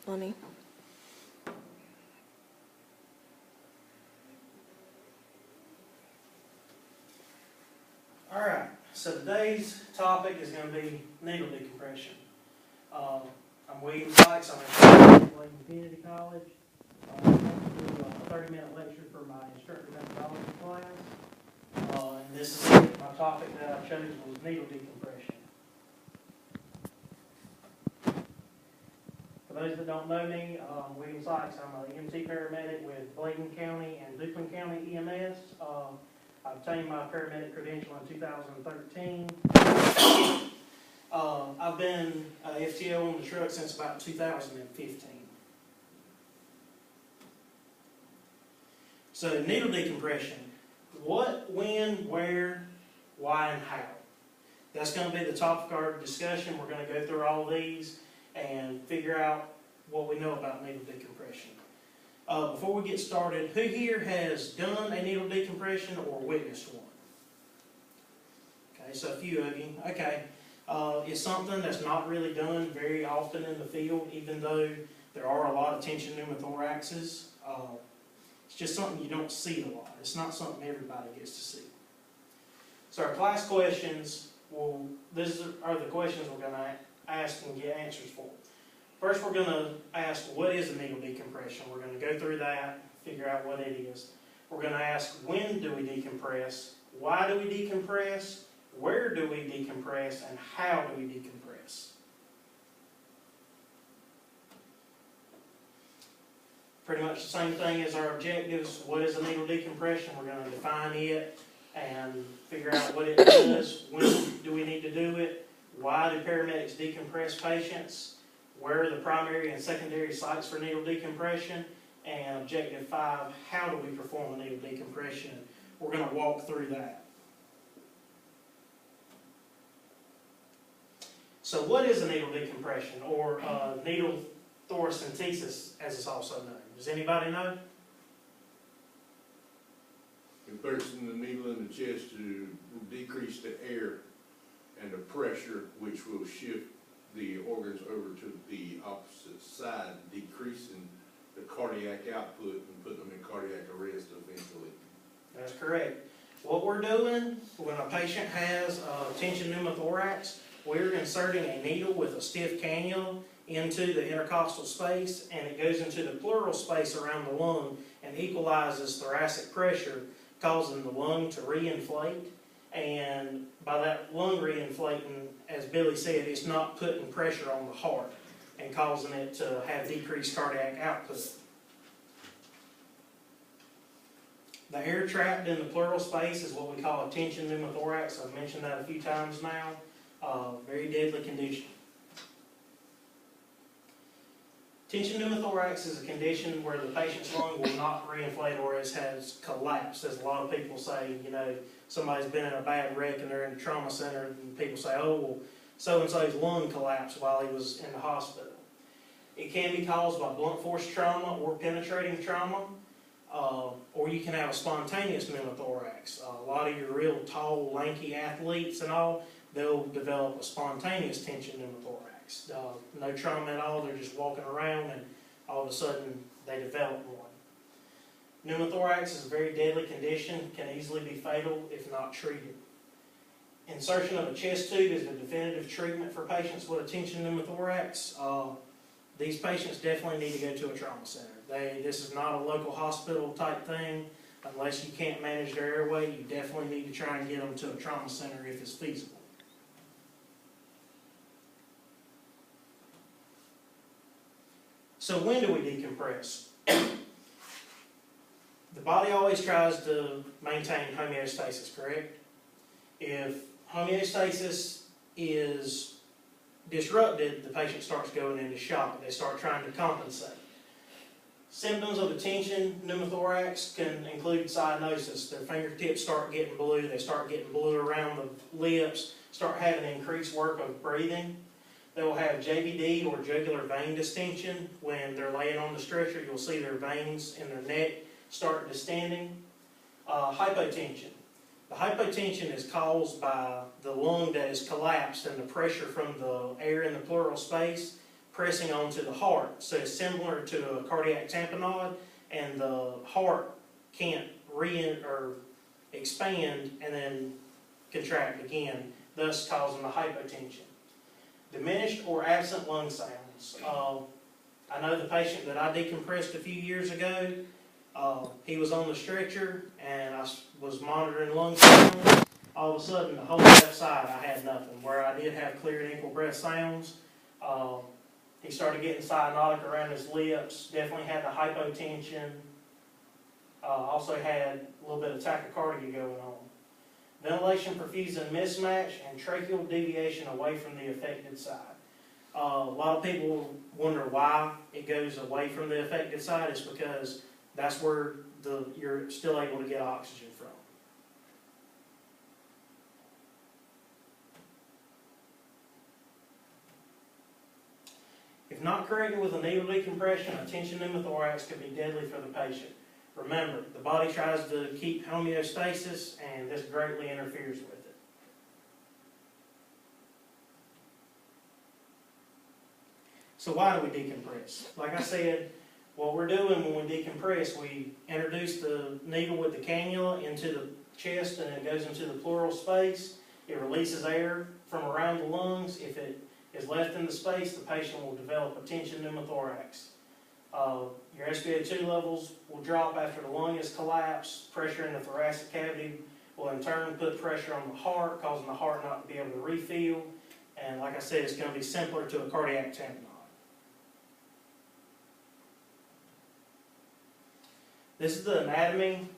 Lonnie. Alright, so today's topic is going to be needle decompression. I'm William Sykes, I'm at Community College. I'm going to do a 30-minute lecture for my Instructor Methodology class. And this is it. My topic that I chose was needle decompression. For those that don't know me, William Sykes, I'm an EMT paramedic with Bladen County and Duplin County EMS. I obtained my paramedic credential in 2013. I've been FTO on the truck since about 2015. So needle decompression, what, when, where, why, and how. That's going to be the topic of our discussion. We're going to go through all these and figure out what we know about needle decompression. Before we get started, who here has done a needle decompression or witnessed one? Okay, so a few of you. Okay, it's something that's not really done very often in the field, even though there are a lot of tension pneumothoraxes. It's just something you don't see a lot. It's not something everybody gets to see. So our class questions, these are the questions we're going to ask and get answers for. First, we're going to ask, what is a needle decompression? We're going to go through that, figure out what it is. We're going to ask, when do we decompress? Why do we decompress? Where do we decompress? And how do we decompress? Pretty much the same thing as our objectives. What is a needle decompression? We're going to define it and figure out what it does. When do we need to do it? Why do paramedics decompress patients? Where are the primary and secondary sites for needle decompression? And objective 5, how do we perform a needle decompression? We're going to walk through that. So what is a needle decompression, or needle thoracentesis as it's also known? Does anybody know? Inserting the needle in the chest to decrease the air and the pressure, which will shift the organs over to the opposite side, decreasing the cardiac output and putting them in cardiac arrest eventually. That's correct. What we're doing when a patient has tension pneumothorax, we're inserting a needle with a stiff cannula into the intercostal space, and it goes into the pleural space around the lung and equalizes thoracic pressure, causing the lung to reinflate. And by that lung reinflating, as Billy said, it's not putting pressure on the heart and causing it to have decreased cardiac output. The air trapped in the pleural space is what we call a tension pneumothorax. I've mentioned that a few times now. Very deadly condition. Tension pneumothorax is a condition where the patient's lung will not reinflate or has collapsed, as a lot of people say. You know, somebody's been in a bad wreck and they're in the trauma center, and people say, oh, well, so-and-so's lung collapsed while he was in the hospital. It can be caused by blunt force trauma or penetrating trauma, or you can have a spontaneous pneumothorax. A lot of your real tall, lanky athletes and all, they'll develop a spontaneous tension pneumothorax. No trauma at all, they're just walking around and all of a sudden they develop one. Pneumothorax is a very deadly condition, can easily be fatal if not treated. Insertion of a chest tube is the definitive treatment for patients with a tension pneumothorax. These patients definitely need to go to a trauma center. This is not a local hospital type thing. Unless you can't manage their airway, you definitely need to try and get them to a trauma center if it's feasible. So when do we decompress? The body always tries to maintain homeostasis, correct? If homeostasis is disrupted, the patient starts going into shock. They start trying to compensate. Symptoms of a tension pneumothorax can include cyanosis. Their fingertips start getting blue. They start getting blue around the lips, start having increased work of breathing. They will have JVD, or jugular vein distension. When they're laying on the stretcher, you'll see their veins in their neck start distending. Hypotension. The hypotension is caused by the lung that is collapsed and the pressure from the air in the pleural space pressing onto the heart. So it's similar to a cardiac tamponade, and the heart can't expand and then contract again, thus causing the hypotension. Diminished or absent lung sounds. I know the patient that I decompressed a few years ago, he was on the stretcher and I was monitoring lung sounds. All of a sudden, the whole left side, I had nothing. Where I did have clear and equal breath sounds, he started getting cyanotic around his lips, definitely had the hypotension, also had a little bit of tachycardia going on. Ventilation perfusion mismatch and tracheal deviation away from the affected side. A lot of people wonder why it goes away from the affected side. It's because that's where you're still able to get oxygen from. If not corrected with a needle decompression, a tension pneumothorax could be deadly for the patient. Remember, the body tries to keep homeostasis, and this greatly interferes with it. So why do we decompress? Like I said, what we're doing when we decompress, we introduce the needle with the cannula into the chest, and it goes into the pleural space. It releases air from around the lungs. If it is left in the space, the patient will develop a tension pneumothorax. Your SpO2 levels will drop after the lung is collapsed. Pressure in the thoracic cavity will in turn put pressure on the heart, causing the heart not to be able to refill. And like I said, it's going to be similar to a cardiac tamponade. This is the anatomy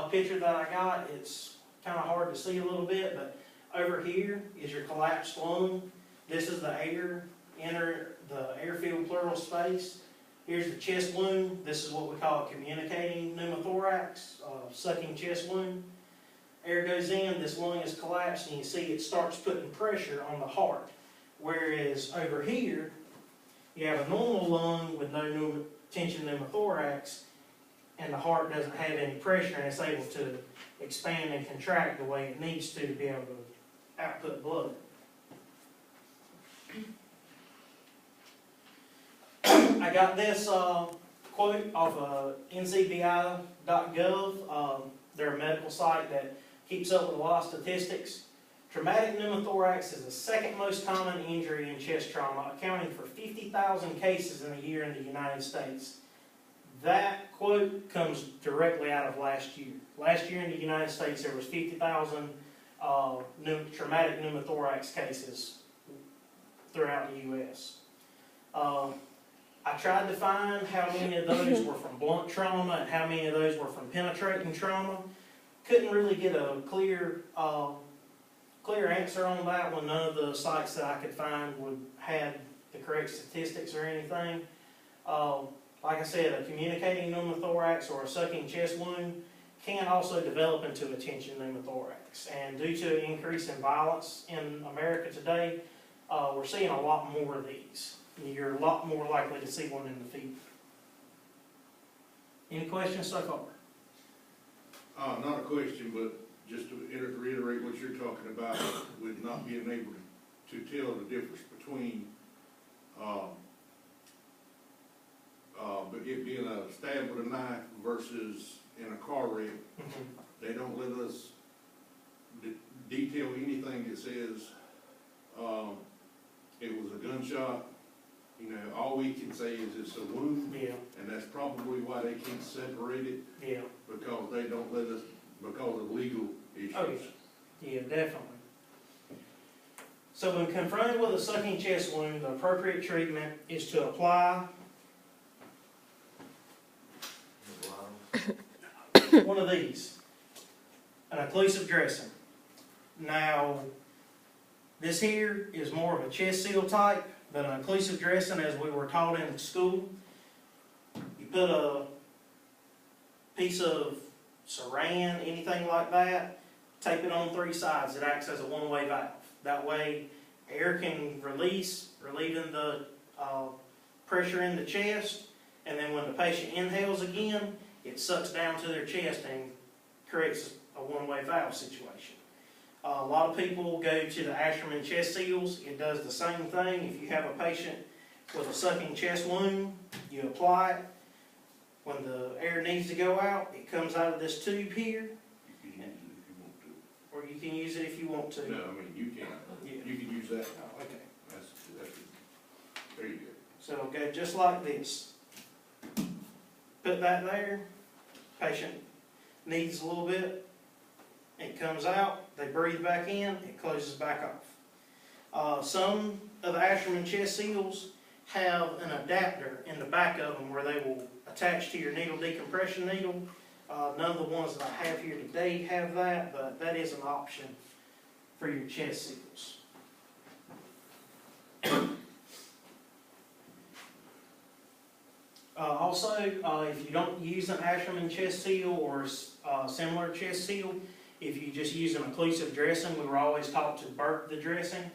picture that I got. It's kind of hard to see a little bit, but over here is your collapsed lung. This is the air, the air-filled pleural space. Here's the chest wound. This is what we call a communicating pneumothorax, sucking chest wound. Air goes in, this lung is collapsed, and you see it starts putting pressure on the heart. Whereas over here, you have a normal lung with no tension pneumothorax, and the heart doesn't have any pressure, and it's able to expand and contract the way it needs to be able to output blood. I got this quote off of ncbi.gov. They're a medical site that keeps up with a lot of statistics. Traumatic pneumothorax is the second most common injury in chest trauma, accounting for 50,000 cases in a year in the United States. That quote comes directly out of last year. Last year in the United States, there was 50,000 traumatic pneumothorax cases throughout the U.S. I tried to find how many of those were from blunt trauma and how many of those were from penetrating trauma. Couldn't really get a clear answer on that one. None of the sites that I could find had the correct statistics or anything. Like I said, a communicating pneumothorax or a sucking chest wound can also develop into a tension pneumothorax. And due to an increase in violence in America today, we're seeing a lot more of these. You're a lot more likely to see one in the field. Any questions so far? Not a question, but just to reiterate what you're talking about with not being able to tell the difference between it being a stab with a knife versus in a car wreck. Mm-hmm. They don't let us detail anything that says it was a gunshot. You know, all we can say is it's a wound, Yeah. and that's probably why they can't separate it. Yeah. Because they don't let us, because of legal issues. Oh, yeah, definitely. So when confronted with a sucking chest wound, the appropriate treatment is to apply one of these, an occlusive dressing. Now, this here is more of a chest seal type, but an occlusive dressing, as we were taught in school, you put a piece of saran, anything like that, tape it on 3 sides. It acts as a one-way valve. That way, air can release, relieving the pressure in the chest, and then when the patient inhales again, it sucks down to their chest and creates a one-way valve situation. A lot of people go to the Asherman chest seals. It does the same thing. If you have a patient with a sucking chest wound. You apply it. When the air needs to go out, it comes out of this tube here, You can use it if you want to. or you can use it if you want to. No, I mean, you can. Yeah. You can use that. Oh, okay. That's, there you go. So it'll go just like this. Put that there. Patient needs a little bit. It comes out. They breathe back in. It closes back off. Some of the Asherman chest seals have an adapter in the back of them where they will attach to your needle decompression needle. None of the ones that I have here today have that, but that is an option for your chest seals. Also, if you don't use an Asherman chest seal or similar chest seal, if you just use an occlusive dressing, we were always taught to burp the dressing.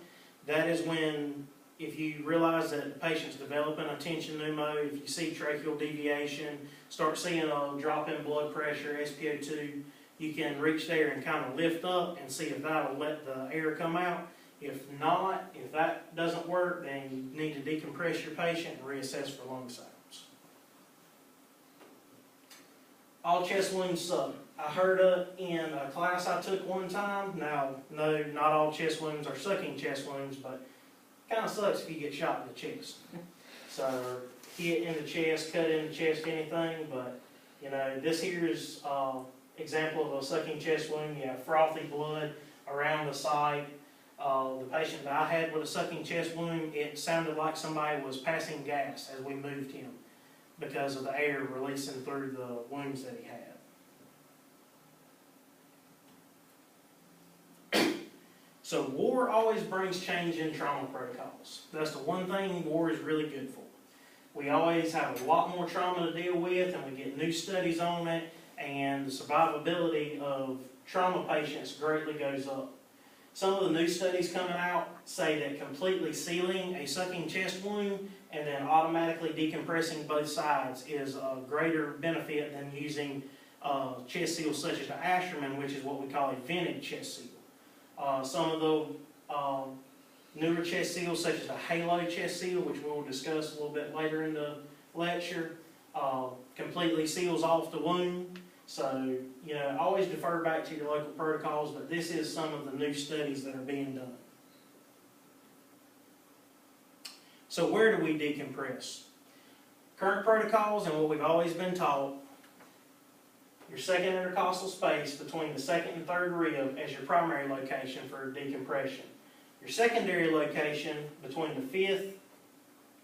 That is when, if you realize that the patient's developing a tension pneumo, if you see tracheal deviation, start seeing a drop in blood pressure, SpO2, you can reach there and kind of lift up and see if that'll let the air come out. If not, if that doesn't work, then you need to decompress your patient and reassess for lung sounds. All chest wounds suck. I heard in a class I took one time. Now, no, not all chest wounds are sucking chest wounds, but kind of sucks if you get shot in the chest. So, hit in the chest, cut in the chest, anything. But, you know, this here is example of a sucking chest wound. You have frothy blood around the site. The patient that I had with a sucking chest wound, it sounded like somebody was passing gas as we moved him because of the air releasing through the wounds that he had. So war always brings change in trauma protocols. That's the one thing war is really good for. We always have a lot more trauma to deal with, and we get new studies on it, and the survivability of trauma patients greatly goes up. Some of the new studies coming out say that completely sealing a sucking chest wound and then automatically decompressing both sides is a greater benefit than using chest seals such as the Asherman, which is what we call a vented chest seal. Some of the newer chest seals, such as the Halo chest seal, which we'll discuss a little bit later in the lecture, completely seals off the wound. So, you know, always defer back to your local protocols, but this is some of the new studies that are being done. So where do we decompress? Current protocols and what we've always been taught, your second intercostal space between the second and third rib as your primary location for decompression. Your secondary location between the fifth,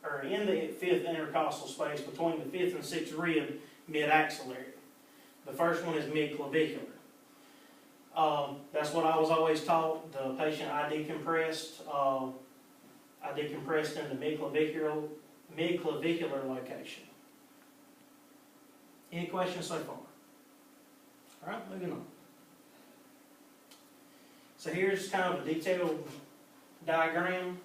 or in the fifth intercostal space between the fifth and sixth rib, mid-axillary. The first one is mid-clavicular. That's what I was always taught. The patient I decompressed in the mid-clavicular location. Any questions so far? All right, moving on. So here's kind of a detailed diagram.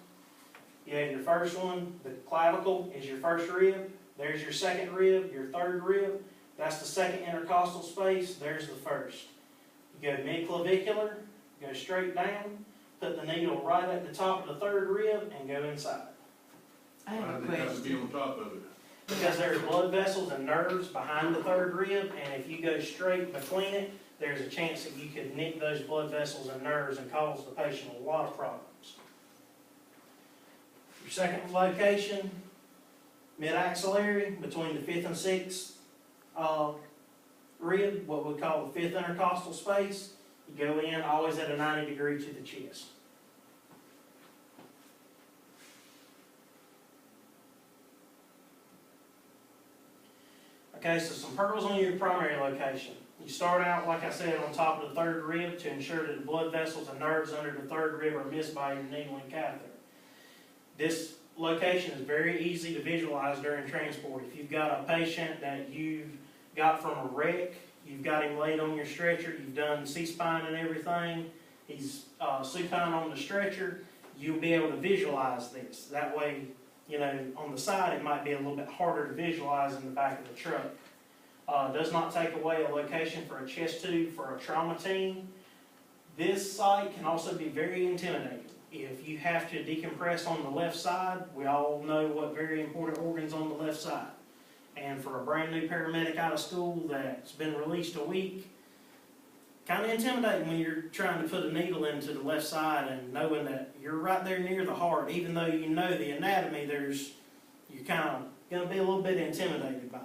You have your first one, the clavicle is your first rib. There's your second rib, your third rib. That's the second intercostal space. There's the first. You go mid-clavicular, go straight down, put the needle right at the top of the third rib, and go inside. I have a Why do they have to be question. on top of it? Because there's blood vessels and nerves behind the third rib, and if you go straight between it, there's a chance that you could nick those blood vessels and nerves and cause the patient a lot of problems. Your second location, mid-axillary, between the fifth and sixth rib, what we call the fifth intercostal space. You go in always at a 90 degree to the chest. Okay, so some pearls on your primary location. You start out, like I said, on top of the third rib to ensure that the blood vessels and nerves under the third rib are missed by your needle and catheter. This location is very easy to visualize during transport. If you've got a patient that you've got from a wreck, you've got him laid on your stretcher, you've done C-spine and everything, he's supine on the stretcher, you'll be able to visualize this. That way, you know, on the side it might be a little bit harder to visualize in the back of the truck. Does not take away a location for a chest tube for a trauma team. This site can also be very intimidating. If you have to decompress on the left side, we all know what very important organ's on the left side. And for a brand new paramedic out of school that's been released a week, kind of intimidating when you're trying to put a needle into the left side and knowing that you're right there near the heart, even though you know the anatomy, you're kind of going to be a little bit intimidated by it.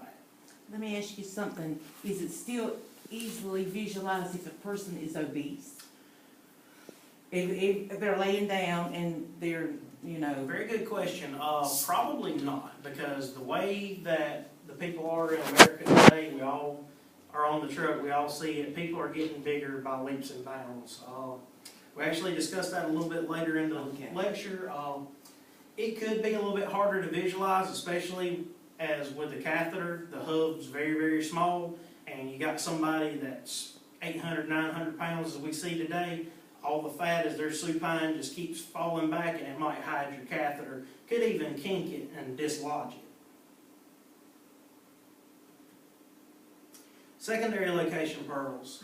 Let me ask you something. Is it still easily visualized if a person is obese? If they're laying down and they're, Very good question. Probably not, because the way that the people are in America today, we all are on the truck, we all see it. People are getting bigger by leaps and bounds. We actually discussed that a little bit later in the lecture. It could be a little bit harder to visualize, especially as with the catheter, the hub's very, very small, and you got somebody that's 800, 900 pounds as we see today. All the fat as they're supine just keeps falling back, and it might hide your catheter. Could even kink it and dislodge it. Secondary location pearls.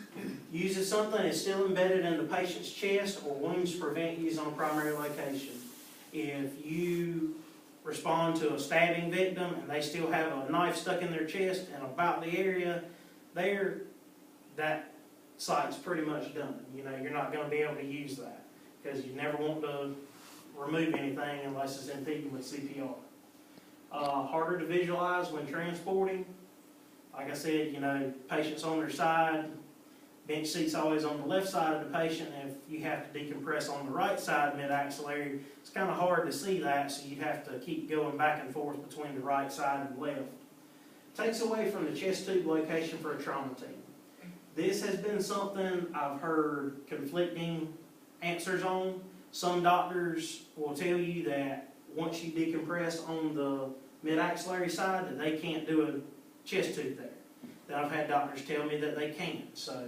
Uses something that's still embedded in the patient's chest or wounds to prevent use on primary location. If you respond to a stabbing victim and they still have a knife stuck in their chest and about the area there, that site's pretty much done. You're not going to be able to use that because you never want to remove anything unless it's impeding with CPR. Harder to visualize when transporting. Like I said, patients on their side, bench seat's always on the left side of the patient, and if you have to decompress on the right side mid-axillary, it's kind of hard to see that, so you'd have to keep going back and forth between the right side and left. Takes away from the chest tube location for a trauma team. This has been something I've heard conflicting answers on. Some doctors will tell you that once you decompress on the mid-axillary side that they can't do a chest tube there. Then I've had doctors tell me that they can. So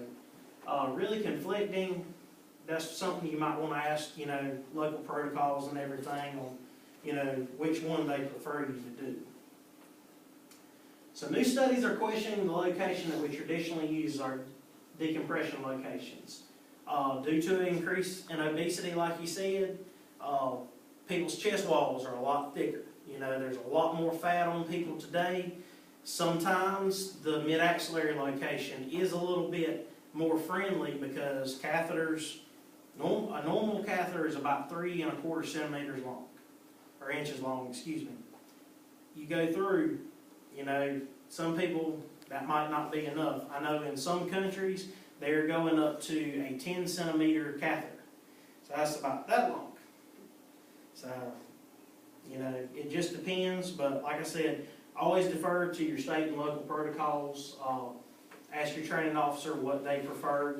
really conflicting. That's something you might want to ask, local protocols and everything on, which one they prefer you to do. So new studies are questioning the location that we traditionally use our decompression locations. Due to an increase in obesity, like you said, people's chest walls are a lot thicker. There's a lot more fat on people today. Sometimes the mid-axillary location is a little bit more friendly because catheters, a normal catheter is about 3 1/4 centimeters long, or inches long, excuse me. You go through, some people, that might not be enough. I know in some countries, they're going up to a 10 centimeter catheter. So that's about that long. So, it just depends, but like I said, always defer to your state and local protocols. Ask your training officer what they prefer,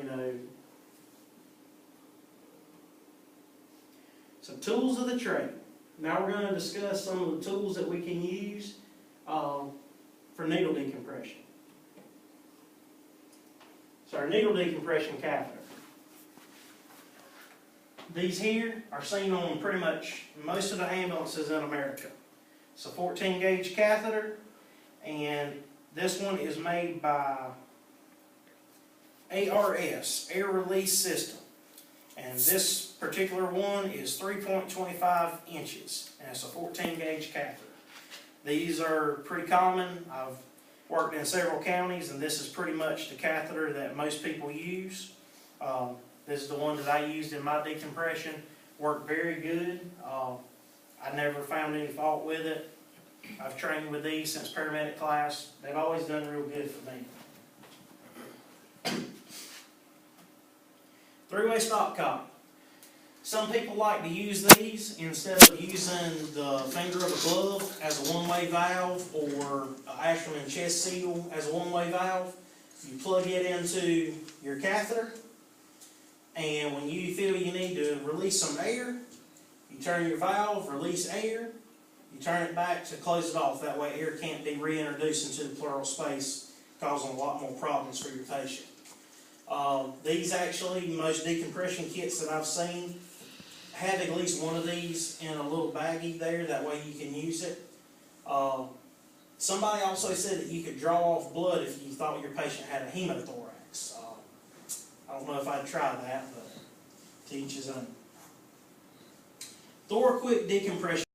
So tools of the trade. Now we're going to discuss some of the tools that we can use for needle decompression. So our needle decompression catheter. These here are seen on pretty much most of the ambulances in America. It's a 14 gauge catheter, and this one is made by ARS, Air Release System. And this particular one is 3.25 inches, and it's a 14 gauge catheter. These are pretty common. I've worked in several counties, and this is pretty much the catheter that most people use. This is the one that I used in my decompression. Worked very good. I never found any fault with it. I've trained with these since paramedic class. They've always done real good for me. Three-way stopcock. Some people like to use these instead of using the finger of a glove as a one-way valve or an Ashland chest seal as a one-way valve. You plug it into your catheter, and when you feel you need to release some air, you turn your valve, release air, you turn it back to close it off. That way air can't be reintroduced into the pleural space, causing a lot more problems for your patient. These actually, most decompression kits that I've seen have at least one of these in a little baggie there, that way you can use it. Somebody also said that you could draw off blood if you thought your patient had a hemothorax. I don't know if I'd try that, but to each his own. thoracic decompression